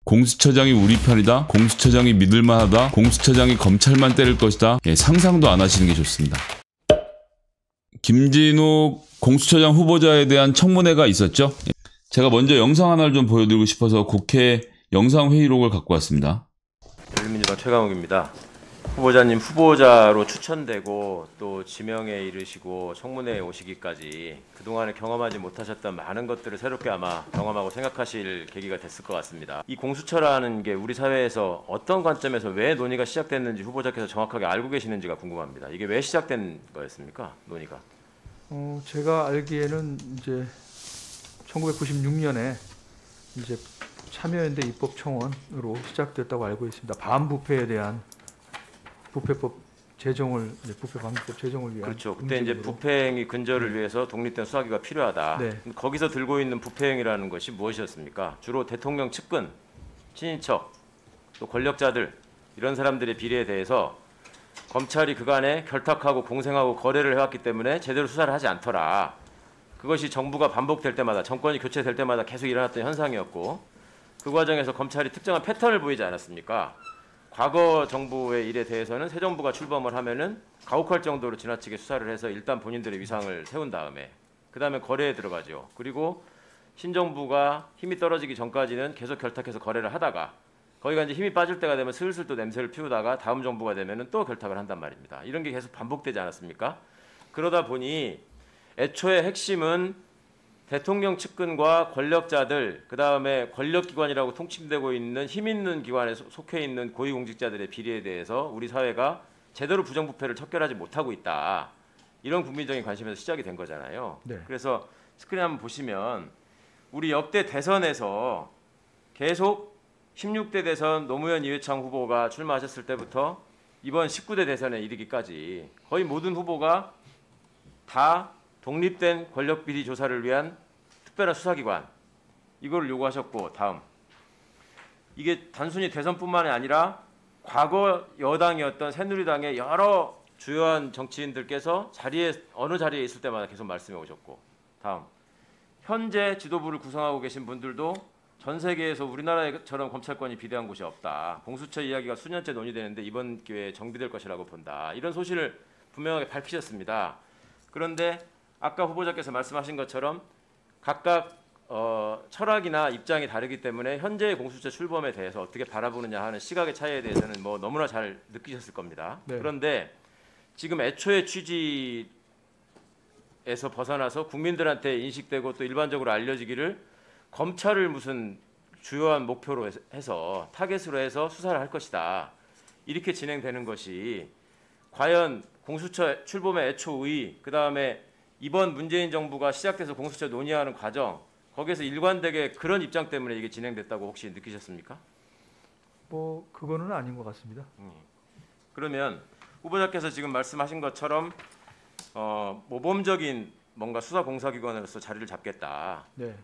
공수처장이 우리 편이다. 공수처장이 믿을만하다. 공수처장이 검찰만 때릴 것이다. 상상도 안 하시는 게 좋습니다. 김진욱 공수처장 후보자에 대한 청문회가 있었죠. 제가 먼저 영상 하나를 좀 보여드리고 싶어서 국회 영상회의록을 갖고 왔습니다. 열린민주당 최강욱입니다. 후보자님 후보자로 추천되고 또 지명에 이르시고 청문회에 오시기까지 그동안에 경험하지 못하셨던 많은 것들을 새롭게 아마 경험하고 생각하실 계기가 됐을 것 같습니다. 이 공수처라는 게 우리 사회에서 어떤 관점에서 왜 논의가 시작됐는지 후보자께서 정확하게 알고 계시는지가 궁금합니다. 이게 왜 시작된 거였습니까? 논의가? 제가 알기에는 이제 1996년에 이제 참여연대 입법청원으로 시작됐다고 알고 있습니다. 반부패에 대한 부패법 제정을 부패 방지법 제정을 위한 그렇죠. 그때 이제 부패행위 근절을 위해서 독립된 수사기가 필요하다. 네. 거기서 들고 있는 부패행위라는 것이 무엇이었습니까? 주로 대통령 측근, 친인척, 또 권력자들 이런 사람들의 비리에 대해서 검찰이 그간에 결탁하고 공생하고 거래를 해왔기 때문에 제대로 수사를 하지 않더라. 그것이 정부가 반복될 때마다 정권이 교체될 때마다 계속 일어났던 현상이었고 그 과정에서 검찰이 특정한 패턴을 보이지 않았습니까? 과거 정부의 일에 대해서는 새 정부가 출범을 하면은 가혹할 정도로 지나치게 수사를 해서 일단 본인들의 위상을 세운 다음에 그 다음에 거래에 들어가죠. 그리고 신정부가 힘이 떨어지기 전까지는 계속 결탁해서 거래를 하다가 거기가 이제 힘이 빠질 때가 되면 슬슬 또 냄새를 피우다가 다음 정부가 되면은 또 결탁을 한단 말입니다. 이런 게 계속 반복되지 않았습니까? 그러다 보니 애초에 핵심은 대통령 측근과 권력자들, 그 다음에 권력기관이라고 통칭되고 있는 힘 있는 기관에 속해 있는 고위공직자들의 비리에 대해서 우리 사회가 제대로 부정부패를 척결하지 못하고 있다. 이런 국민적인 관심에서 시작이 된 거잖아요. 네. 그래서 스크린 한번 보시면 우리 역대 대선에서 계속 16대 대선 노무현 이회창 후보가 출마하셨을 때부터 이번 19대 대선에 이르기까지 거의 모든 후보가 다 독립된 권력비리 조사를 위한 특별한 수사기관 이걸 요구하셨고 다음 이게 단순히 대선뿐만이 아니라 과거 여당이었던 새누리당의 여러 주요한 정치인들께서 어느 자리에 있을 때마다 계속 말씀해 오셨고 다음 현재 지도부를 구성하고 계신 분들도 전 세계에서 우리나라처럼 검찰권이 비대한 곳이 없다. 공수처 이야기가 수년째 논의되는데 이번 기회에 정비될 것이라고 본다. 이런 소신을 분명하게 밝히셨습니다. 그런데 아까 후보자께서 말씀하신 것처럼 각각 철학이나 입장이 다르기 때문에 현재의 공수처 출범에 대해서 어떻게 바라보느냐 하는 시각의 차이에 대해서는 뭐 너무나 잘 느끼셨을 겁니다. 네. 그런데 지금 애초의 취지에서 벗어나서 국민들한테 인식되고 또 일반적으로 알려지기를 검찰을 무슨 주요한 목표로 해서 타겟으로 해서 수사를 할 것이다. 이렇게 진행되는 것이 과연 공수처 출범의 애초 의의, 그다음에 이번 문재인 정부가 시작돼서 공수처 논의하는 과정, 거기에서 일관되게 그런 입장 때문에 이게 진행됐다고 혹시 느끼셨습니까? 그거는 아닌 것 같습니다. 그러면 후보자께서 지금 말씀하신 것처럼 모범적인 뭔가 수사 공사기관으로서 자리를 잡겠다라고 네.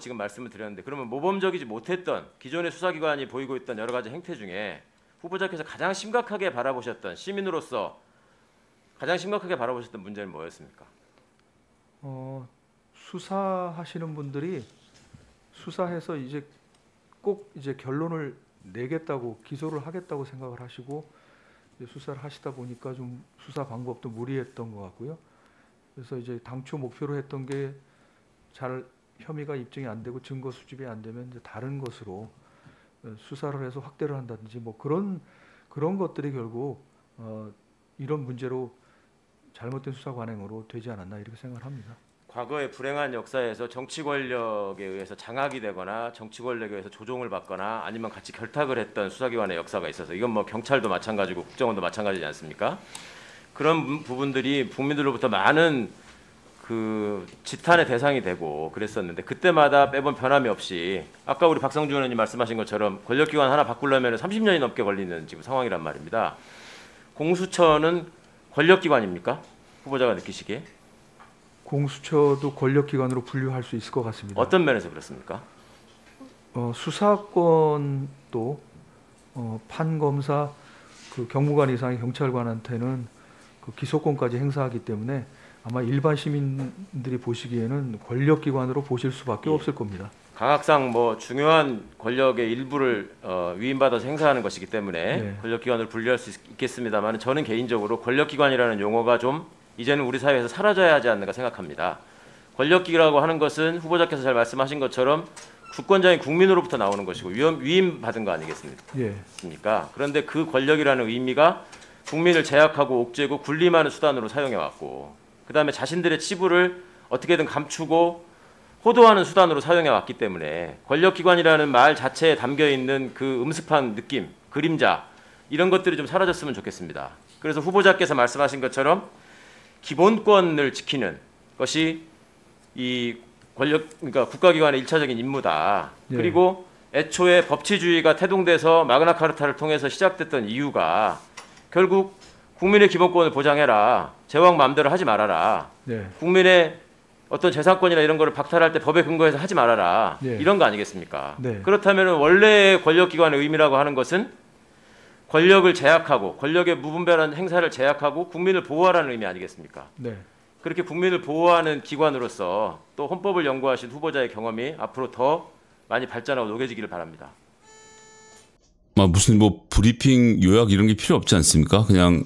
지금 말씀을 드렸는데 그러면 모범적이지 못했던 기존의 수사기관이 보이고 있던 여러 가지 행태 중에 후보자께서 가장 심각하게 바라보셨던 시민으로서 가장 심각하게 바라보셨던 문제는 뭐였습니까? 수사하시는 분들이 수사해서 이제 꼭 이제 결론을 내겠다고 기소를 하겠다고 생각을 하시고 이제 수사를 하시다 보니까 좀 수사 방법도 무리했던 것 같고요. 그래서 이제 당초 목표로 했던 게 잘 혐의가 입증이 안 되고 증거 수집이 안 되면 이제 다른 것으로 수사를 해서 확대를 한다든지 뭐 그런 것들이 결국 이런 문제로 잘못된 수사 관행으로 되지 않았나 이렇게 생각을 합니다. 과거의 불행한 역사에서 정치 권력에 의해서 장악이 되거나 정치 권력에 의해서 조종을 받거나 아니면 같이 결탁을 했던 수사기관의 역사가 있어서 이건 뭐 경찰도 마찬가지고 국정원도 마찬가지지 않습니까? 그런 부분들이 국민들로부터 많은 그 지탄의 대상이 되고 그랬었는데 그때마다 매번 변함이 없이 아까 우리 박성준 의원님 말씀하신 것처럼 권력기관 하나 바꾸려면 30년이 넘게 걸리는 지금 상황이란 말입니다. 공수처는 권력기관입니까? 후보자가 느끼시기에? 공수처도 권력기관으로 분류할 수 있을 것 같습니다. 어떤 면에서 그렇습니까? 수사권도 판검사, 그 경무관 이상의 경찰관한테는 그 기소권까지 행사하기 때문에 아마 일반 시민들이 보시기에는 권력기관으로 보실 수밖에 없을 겁니다. 강학상 뭐 중요한 권력의 일부를 위임받아서 행사하는 것이기 때문에 네. 권력기관을 분류할 수 있겠습니다만 저는 개인적으로 권력기관이라는 용어가 좀 이제는 우리 사회에서 사라져야 하지 않는가 생각합니다. 권력기라고 하는 것은 후보자께서 잘 말씀하신 것처럼 주권자인 국민으로부터 나오는 것이고 위임받은 거 아니겠습니까? 예. 그런데 그 권력이라는 의미가 국민을 제약하고 옥죄고 군림하는 수단으로 사용해왔고 그 다음에 자신들의 치부를 어떻게든 감추고 호도하는 수단으로 사용해왔기 때문에 권력기관이라는 말 자체에 담겨있는 그 음습한 느낌, 그림자 이런 것들이 좀 사라졌으면 좋겠습니다. 그래서 후보자께서 말씀하신 것처럼 기본권을 지키는 것이 이 그러니까 국가기관의 일차적인 임무다. 예. 그리고 애초에 법치주의가 태동돼서 마그나카르타를 통해서 시작됐던 이유가 결국 국민의 기본권을 보장해라. 제왕 마음대로 하지 말아라. 예. 국민의 어떤 재산권이나 이런 거를 박탈할 때 법에 근거해서 하지 말아라. 예. 이런 거 아니겠습니까? 네. 그렇다면 원래의 권력기관의 의미라고 하는 것은 권력을 제약하고 권력의 무분별한 행사를 제약하고 국민을 보호하라는 의미 아니겠습니까? 네. 그렇게 국민을 보호하는 기관으로서 또 헌법을 연구하신 후보자의 경험이 앞으로 더 많이 발전하고 녹여지기를 바랍니다. 무슨 뭐 브리핑 요약 이런 게 필요 없지 않습니까? 그냥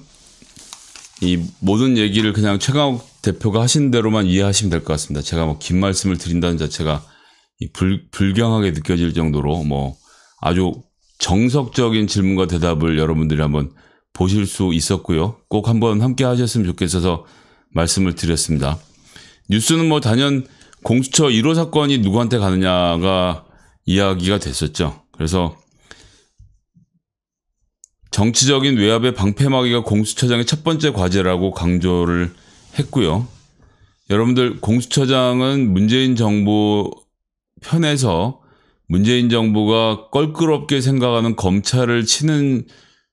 이 모든 얘기를 그냥 최강욱 대표가 하신 대로만 이해하시면 될 것 같습니다. 제가 뭐 긴 말씀을 드린다는 자체가 불경하게 느껴질 정도로 뭐 아주 정석적인 질문과 대답을 여러분들이 한번 보실 수 있었고요. 꼭 한번 함께 하셨으면 좋겠어서 말씀을 드렸습니다. 뉴스는 뭐 단연 공수처 1호 사건이 누구한테 가느냐가 이야기가 됐었죠. 그래서 정치적인 외압의 방패막이가 공수처장의 첫 번째 과제라고 강조를 했고요. 여러분들 공수처장은 문재인 정부 편에서 문재인 정부가 껄끄럽게 생각하는 검찰을 치는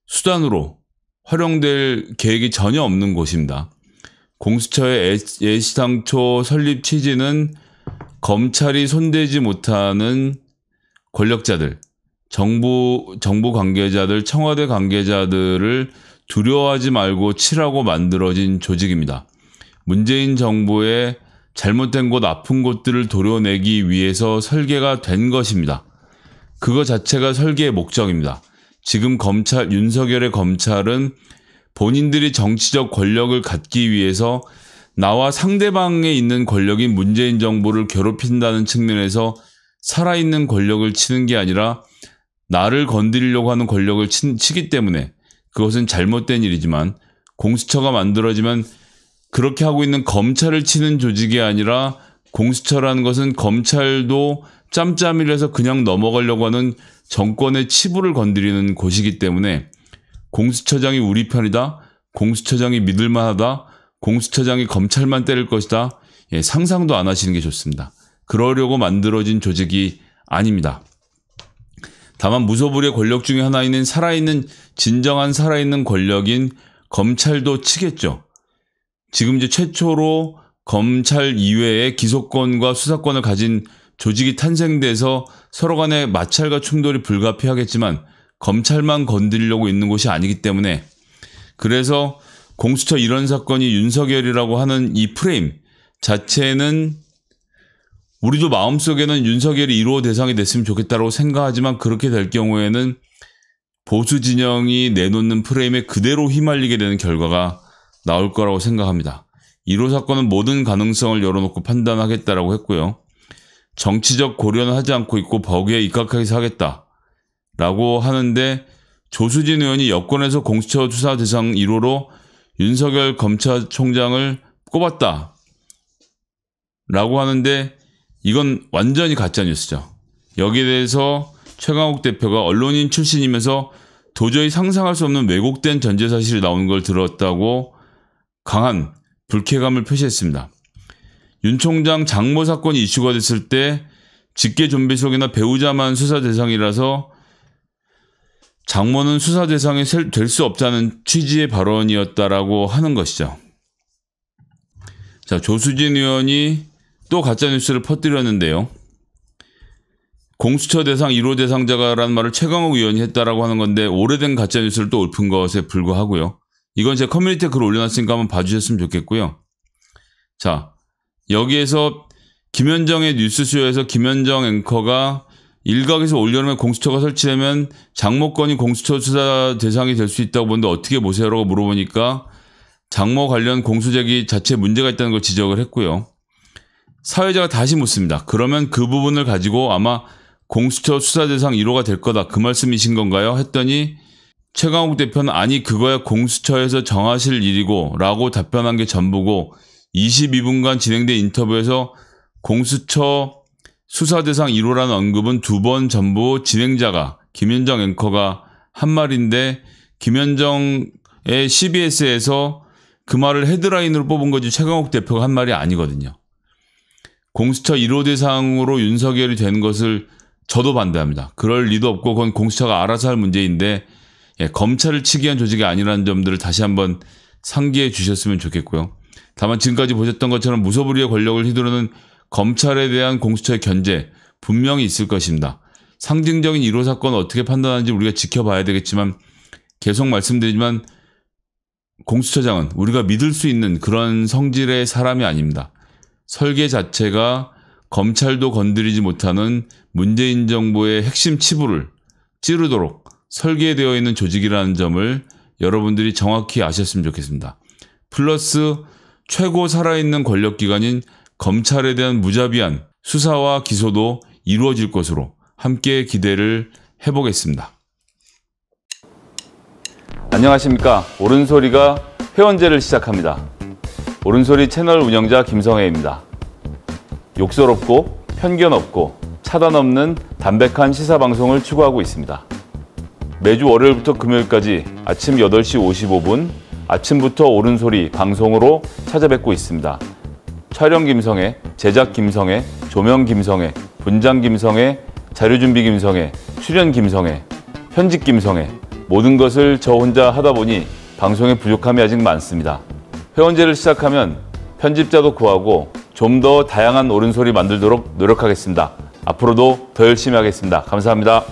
수단으로 활용될 계획이 전혀 없는 곳입니다. 공수처의 애시당초 설립 취지는 검찰이 손대지 못하는 권력자들, 정부 관계자들, 청와대 관계자들을 두려워하지 말고 치라고 만들어진 조직입니다. 문재인 정부의 잘못된 곳, 아픈 곳들을 도려내기 위해서 설계가 된 것입니다. 그거 자체가 설계의 목적입니다. 지금 윤석열의 검찰은 본인들이 정치적 권력을 갖기 위해서 나와 상대방에 있는 권력인 문재인 정부를 괴롭힌다는 측면에서 살아있는 권력을 치는 게 아니라 나를 건드리려고 하는 권력을 치기 때문에 그것은 잘못된 일이지만 공수처가 만들어지면 그렇게 하고 있는 검찰을 치는 조직이 아니라 공수처라는 것은 검찰도 짬짬이를 해서 그냥 넘어가려고 하는 정권의 치부를 건드리는 곳이기 때문에 공수처장이 우리 편이다. 공수처장이 믿을만하다. 공수처장이 검찰만 때릴 것이다. 상상도 안 하시는 게 좋습니다. 그러려고 만들어진 조직이 아닙니다. 다만 무소불위의 권력 중에 하나인 진정한 살아있는 권력인 검찰도 치겠죠. 지금 이제 최초로 검찰 이외에 기소권과 수사권을 가진 조직이 탄생돼서 서로 간의 마찰과 충돌이 불가피하겠지만 검찰만 건드리려고 있는 곳이 아니기 때문에 그래서 공수처 이런 사건이 윤석열이라고 하는 이 프레임 자체는 우리도 마음속에는 윤석열이 1호 대상이 됐으면 좋겠다고 생각하지만 그렇게 될 경우에는 보수 진영이 내놓는 프레임에 그대로 휘말리게 되는 결과가 나올 거라고 생각합니다. 1호 사건은 모든 가능성을 열어놓고 판단하겠다라고 했고요. 정치적 고려는 하지 않고 있고 거기에 입각해서 하겠다라고 하는데 조수진 의원이 여권에서 공수처 수사 대상 1호로 윤석열 검찰총장을 꼽았다라고 하는데 이건 완전히 가짜뉴스죠. 여기에 대해서 최강욱 대표가 언론인 출신이면서 도저히 상상할 수 없는 왜곡된 전제사실이 나오는 걸 들었다고 강한 불쾌감을 표시했습니다. 윤 총장 장모 사건이 이슈가 됐을 때 직계 좀비속이나 배우자만 수사 대상이라서 장모는 수사 대상이 될 수 없다는 취지의 발언이었다라고 하는 것이죠. 자, 조수진 의원이 또 가짜뉴스를 퍼뜨렸는데요. 공수처 대상 1호 대상자가라는 말을 최강욱 의원이 했다라고 하는 건데 오래된 가짜뉴스를 또 읊은 것에 불과하고요. 이건 제 커뮤니티에 글 올려놨으니까 한번 봐주셨으면 좋겠고요. 자, 여기에서 김현정의 뉴스쇼에서 김현정 앵커가 일각에서 올여름에 공수처가 설치되면 장모권이 공수처 수사 대상이 될 수 있다고 보는데 어떻게 보세요라고 물어보니까 장모 관련 공수제기 자체에 문제가 있다는 걸 지적을 했고요. 사회자가 다시 묻습니다. 그러면 그 부분을 가지고 아마 공수처 수사 대상 1호가 될 거다. 그 말씀이신 건가요? 했더니 최강욱 대표는 아니 그거야 공수처에서 정하실 일이고 라고 답변한 게 전부고 22분간 진행된 인터뷰에서 공수처 수사 대상 1호라는 언급은 2번 전부 진행자가 김현정 앵커가 한 말인데 김현정의 CBS에서 그 말을 헤드라인으로 뽑은 거지 최강욱 대표가 한 말이 아니거든요. 공수처 1호 대상으로 윤석열이 된 것을 저도 반대합니다. 그럴 리도 없고 그건 공수처가 알아서 할 문제인데 검찰을 치기 위한 조직이 아니라는 점들을 다시 한번 상기해 주셨으면 좋겠고요. 다만 지금까지 보셨던 것처럼 무소불위의 권력을 휘두르는 검찰에 대한 공수처의 견제 분명히 있을 것입니다. 상징적인 1호 사건을 어떻게 판단하는지 우리가 지켜봐야 되겠지만 계속 말씀드리지만 공수처장은 우리가 믿을 수 있는 그런 성질의 사람이 아닙니다. 설계 자체가 검찰도 건드리지 못하는 문재인 정부의 핵심 치부를 찌르도록 설계되어 있는 조직이라는 점을 여러분들이 정확히 아셨으면 좋겠습니다. 플러스 최고 살아있는 권력기관인 검찰에 대한 무자비한 수사와 기소도 이루어질 것으로 함께 기대를 해보겠습니다. 안녕하십니까. 옳은소리가 회원제를 시작합니다. 옳은소리 채널 운영자 김성혜입니다. 욕설 없고 편견 없고 차단 없는 담백한 시사 방송을 추구하고 있습니다. 매주 월요일부터 금요일까지 아침 8시 55분 아침부터 옳은소리 방송으로 찾아뵙고 있습니다. 촬영 김성혜, 제작 김성혜, 조명 김성혜, 분장 김성혜, 자료준비 김성혜, 출연 김성혜, 편집 김성혜 모든 것을 저 혼자 하다 보니 방송에 부족함이 아직 많습니다. 회원제를 시작하면 편집자도 구하고 좀 더 다양한 옳은소리 만들도록 노력하겠습니다. 앞으로도 더 열심히 하겠습니다. 감사합니다.